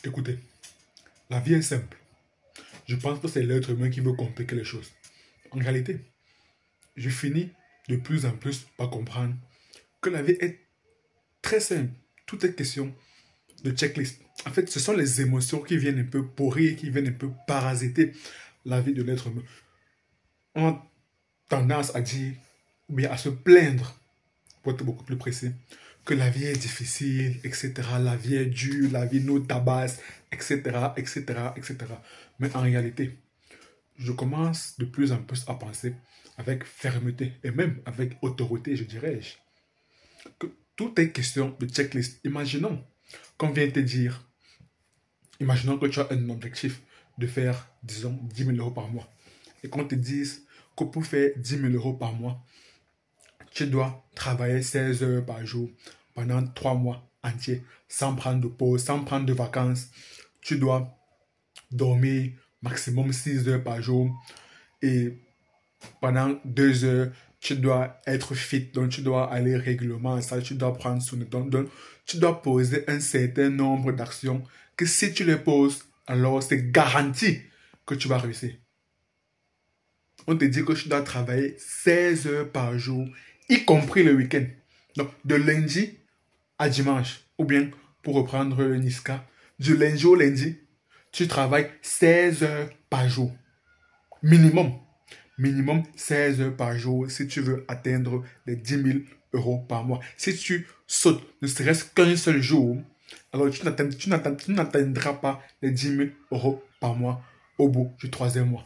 Écoutez, la vie est simple. Je pense que c'est l'être humain qui veut compliquer les choses. En réalité, je finis de plus en plus par comprendre que la vie est très simple. Tout est question de checklist. En fait, ce sont les émotions qui viennent un peu pourrir, qui viennent un peu parasiter la vie de l'être humain. On a tendance à dire, ou bien à se plaindre, pour être beaucoup plus précis, que la vie est difficile, etc. La vie est dure, la vie nous tabasse, etc., etc., etc. Mais en réalité, je commence de plus en plus à penser avec fermeté et même avec autorité, je dirais, que tout est question de checklist. Imaginons que tu as un objectif de faire, disons, 10 000 € par mois. Et qu'on te dise que pour faire 10 000 € par mois, tu dois travailler 16 heures par jour pendant 3 mois entiers, sans prendre de pause, sans prendre de vacances. Tu dois dormir maximum 6 heures par jour et pendant 2 heures, tu dois être fit, donc tu dois aller régulièrement à ça, tu dois prendre soin de ton, donc tu dois poser un certain nombre d'actions que si tu les poses, alors c'est garanti que tu vas réussir. On te dit que tu dois travailler 16 heures par jour, y compris le week-end. Donc, de lundi à dimanche, ou bien, pour reprendre Niska, du lundi au lundi, tu travailles 16 heures par jour. Minimum. Minimum 16 heures par jour si tu veux atteindre les 10 000 € par mois. Si tu sautes ne serait-ce qu'un seul jour, alors tu n'atteindras pas les 10 000 € par mois au bout du troisième mois.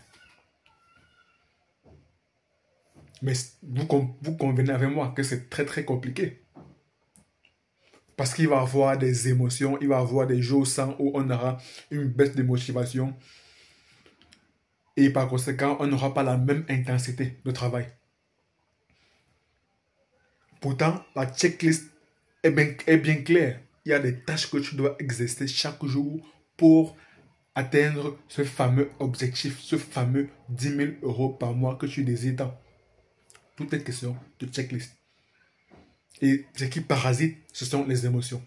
Mais vous convenez avec moi que c'est très très compliqué. Parce qu'il va y avoir des émotions, il va y avoir des jours sans où on aura une baisse de motivation. Et par conséquent, on n'aura pas la même intensité de travail. Pourtant, la checklist est bien claire. Il y a des tâches que tu dois exercer chaque jour pour atteindre ce fameux objectif, ce fameux 10 000 € par mois que tu désires tant. Tout est question de checklist. Et ce qui parasite, ce sont les émotions.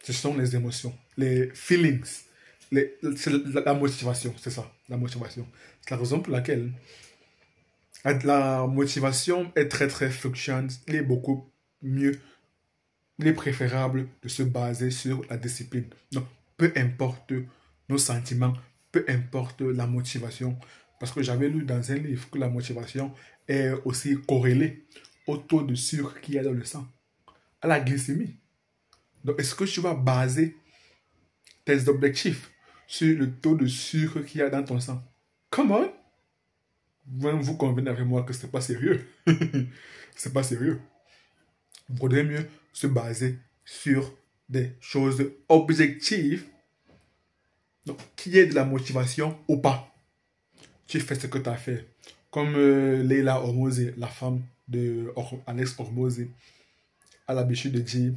Ce sont les émotions, les feelings, c'est la motivation, c'est ça, la motivation. C'est la raison pour laquelle la motivation est très très fluctuante. Il est beaucoup mieux, il est préférable de se baser sur la discipline. Donc, peu importe nos sentiments, peu importe la motivation, parce que j'avais lu dans un livre que la motivation est aussi corrélée au taux de sucre qu'il y a dans le sang, à la glycémie. Donc, est-ce que tu vas baser tes objectifs sur le taux de sucre qu'il y a dans ton sang? Come on! Vous convenez avec moi que c'est pas sérieux. C'est pas sérieux. Il vaudrait mieux se baser sur des choses objectives. Donc, qu'il y ait de la motivation ou pas. Tu fais ce que tu as fait. Comme Leila Hormozi, la femme de Alex Hormozi, a l'habitude de dire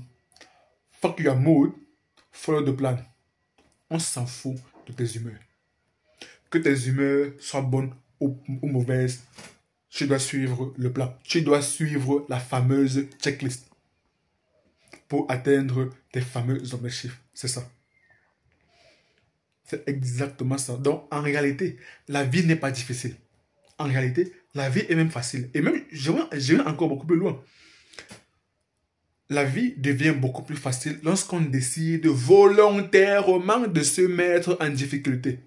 fuck your mood, follow the plan. On s'en fout de tes humeurs. Que tes humeurs soient bonnes ou mauvaises, tu dois suivre le plan. Tu dois suivre la fameuse checklist pour atteindre tes fameux objectifs. C'est ça. C'est exactement ça. Donc, en réalité, la vie n'est pas difficile. En réalité, la vie est même facile. Et même, je vais encore beaucoup plus loin. La vie devient beaucoup plus facile lorsqu'on décide volontairement de se mettre en difficulté.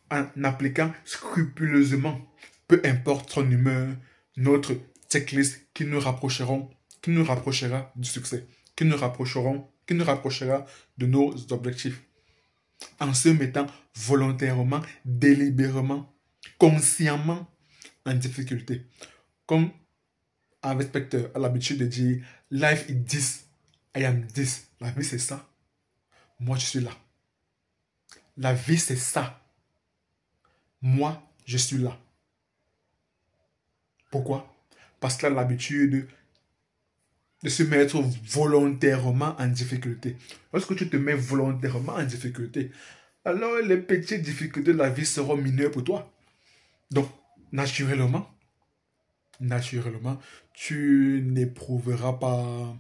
En appliquant scrupuleusement, peu importe son humeur, notre checklist qui nous rapprochera du succès, qui nous rapprochera de nos objectifs. En se mettant volontairement, délibérément, consciemment en difficulté. Comme un respecteur a l'habitude de dire « Life is this, I am this ». La vie c'est ça, moi je suis là. La vie c'est ça, moi je suis là. Pourquoi? Parce qu'il a l'habitude de se mettre volontairement en difficulté. Lorsque tu te mets volontairement en difficulté, alors les petites difficultés de la vie seront mineures pour toi. Donc, naturellement, tu n'éprouveras pas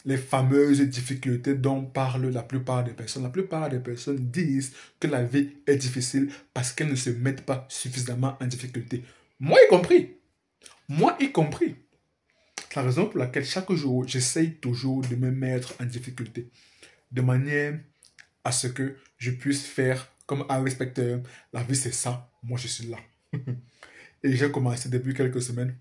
les fameuses difficultés dont parlent la plupart des personnes. La plupart des personnes disent que la vie est difficile parce qu'elles ne se mettent pas suffisamment en difficulté. Moi y compris. Moi y compris. C'est la raison pour laquelle chaque jour, j'essaye toujours de me mettre en difficulté. De manière à ce que je puisse faire comme un respecteur. La vie, c'est ça. Moi, je suis là. Et j'ai commencé depuis quelques semaines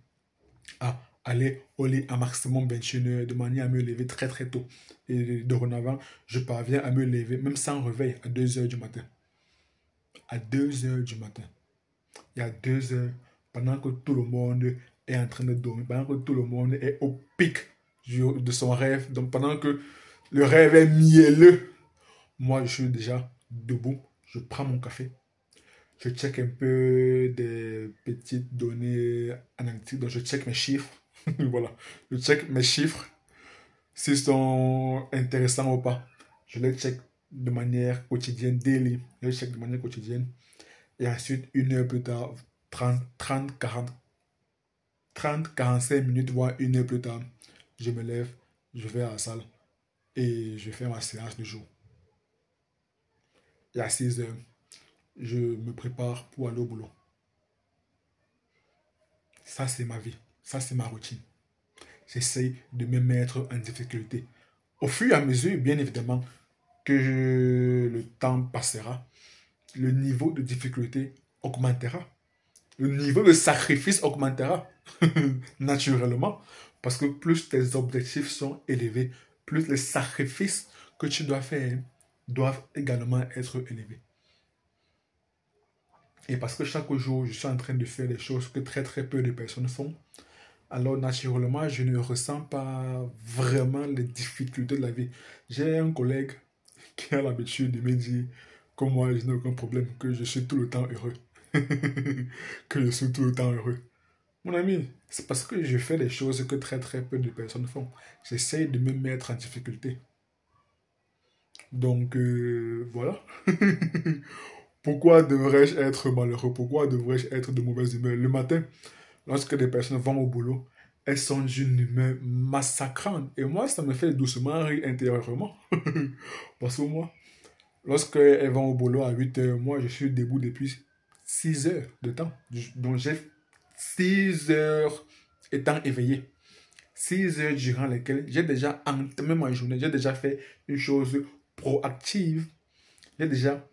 à aller au lit à maximum 21 heures de manière à me lever très très tôt. Et dorénavant, je parviens à me lever, même sans réveil, à 2 heures du matin. À 2 heures du matin. Il y a 2 heures, pendant que tout le monde est en train de dormir, pendant que tout le monde est au pic de son rêve, donc pendant que le rêve est mielleux, moi je suis déjà debout, je prends mon café, je check un peu des petites données analytiques, donc je check mes chiffres, voilà, je check mes chiffres, s'ils sont intéressants ou pas, je les check de manière quotidienne, daily, je les check de manière quotidienne, et ensuite, une heure plus tard, 30, 40, 30, 45 minutes, voire une heure plus tard, je me lève, je vais à la salle et je fais ma séance de jour. Et à 6 heures, je me prépare pour aller au boulot. Ça, c'est ma vie. Ça, c'est ma routine. J'essaye de me mettre en difficulté. Au fur et à mesure, bien évidemment, que le temps passera, le niveau de difficulté augmentera. Le niveau de sacrifice augmentera naturellement. Parce que plus tes objectifs sont élevés, plus les sacrifices que tu dois faire doivent également être élevés. Et parce que chaque jour, je suis en train de faire des choses que très très peu de personnes font, alors naturellement, je ne ressens pas vraiment les difficultés de la vie. J'ai un collègue qui a l'habitude de me dire que moi, je n'ai aucun problème, que je suis tout le temps heureux. Que je suis tout le temps heureux. Mon ami, c'est parce que je fais des choses que très très peu de personnes font. J'essaye de me mettre en difficulté. Donc, voilà. Pourquoi devrais-je être malheureux? Pourquoi devrais-je être de mauvaise humeur? Le matin, lorsque des personnes vont au boulot, elles sont d'une humeur massacrante. Et moi, ça me fait doucement rire intérieurement. Parce que moi, lorsque elles vont au boulot à 8 heures, moi, je suis debout depuis 6 heures de temps. Donc, j'ai 6 heures étant éveillé. 6 heures durant lesquelles j'ai déjà entamé ma journée. J'ai déjà fait une chose proactive. J'ai déjà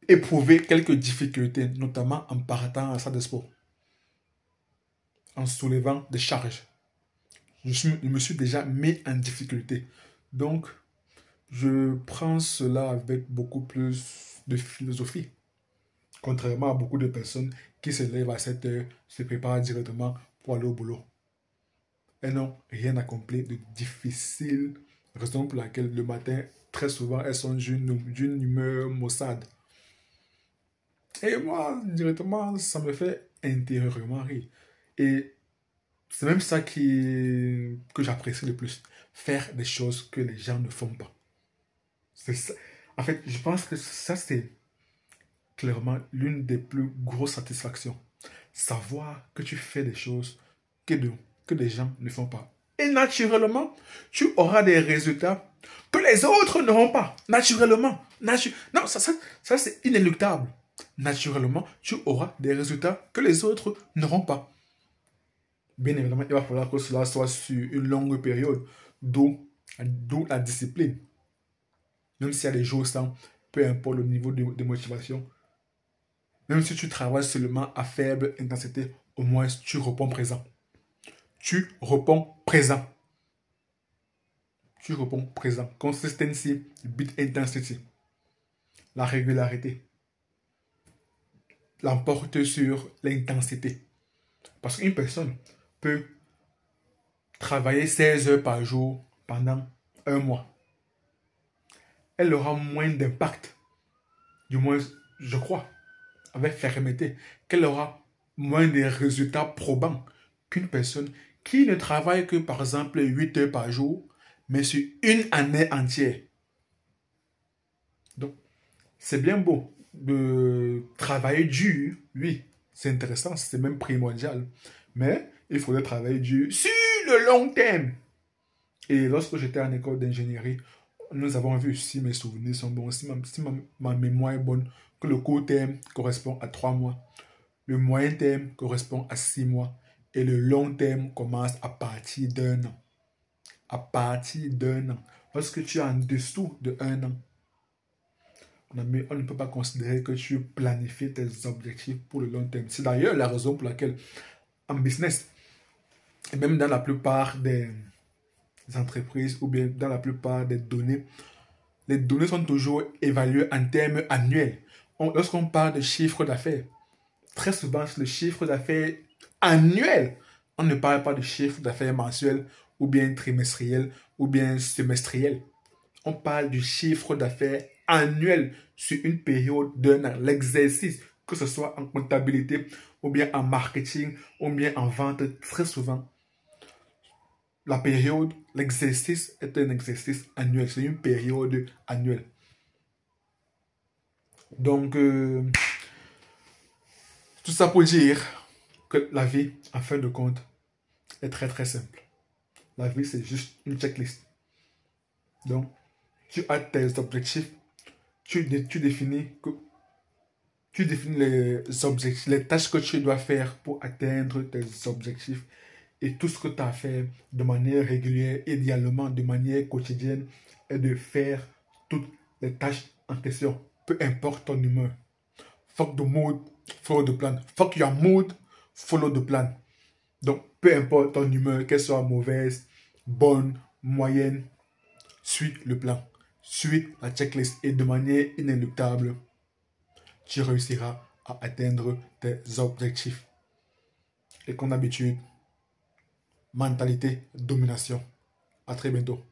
éprouvé quelques difficultés, notamment en partant à la salle de sport, en soulevant des charges. Je me suis déjà mis en difficulté. Donc, je prends cela avec beaucoup plus de philosophie. Contrairement à beaucoup de personnes qui se lèvent à 7 heures, se préparent directement pour aller au boulot. Elles n'ont rien accompli de difficile, raison pour laquelle le matin, très souvent, elles sont d'une humeur maussade. Et moi, directement, ça me fait intérieurement rire. Et c'est même ça que j'apprécie le plus. Faire des choses que les gens ne font pas. C'est ça. En fait, je pense que ça, c'est clairement l'une des plus grosses satisfactions. Savoir que tu fais des choses que des gens ne font pas. Et naturellement, tu auras des résultats que les autres n'auront pas. Naturellement. Non, ça c'est inéluctable. Naturellement, tu auras des résultats que les autres n'auront pas. Bien évidemment, il va falloir que cela soit sur une longue période, d'où la discipline. Même s'il y a des jours sans, peu importe le niveau de motivation, même si tu travailles seulement à faible intensité, au moins tu réponds présent. Tu réponds présent. Tu réponds présent. Consistency, beat intensity. La régularité l'emporte sur l'intensité. Parce qu'une personne peut travailler 16 heures par jour pendant un mois. Elle aura moins d'impact, du moins je crois, avec fermeté, qu'elle aura moins de résultats probants qu'une personne qui ne travaille que par exemple 8 heures par jour, mais sur une année entière. Donc, c'est bien beau de travailler dur, oui, c'est intéressant, c'est même primordial, mais il faudrait travailler dur sur le long terme. Et lorsque j'étais en école d'ingénierie, nous avons vu, si mes souvenirs sont bons, si ma mémoire est bonne, que le court terme correspond à 3 mois, le moyen terme correspond à 6 mois et le long terme commence à partir d'un an. À partir d'un an. Lorsque tu es en dessous de un an, on ne peut pas considérer que tu planifies tes objectifs pour le long terme. C'est d'ailleurs la raison pour laquelle en business, et même dans la plupart des entreprises ou bien dans la plupart des données, les données sont toujours évaluées en termes annuels. Lorsqu'on parle de chiffre d'affaires, très souvent c'est le chiffre d'affaires annuel. On ne parle pas de chiffre d'affaires mensuel ou bien trimestriel ou bien semestriel. On parle du chiffre d'affaires annuel sur une période d'un an. L'exercice, que ce soit en comptabilité ou bien en marketing ou bien en vente, très souvent, la période, l'exercice est un exercice annuel. C'est une période annuelle. Donc, tout ça pour dire que la vie, en fin de compte, est très très simple. La vie, c'est juste une checklist. Donc, tu as tes objectifs, tu définis les objectifs, les tâches que tu dois faire pour atteindre tes objectifs et tout ce que tu as à faire de manière régulière, idéalement de manière quotidienne, est de faire toutes les tâches en question, peu importe ton humeur. Fuck the mood, follow the plan. Fuck your mood, follow the plan. Donc, peu importe ton humeur, qu'elle soit mauvaise, bonne, moyenne, suis le plan. Suis la checklist et de manière inéluctable, tu réussiras à atteindre tes objectifs. Et comme d'habitude, mentalité, domination. À très bientôt.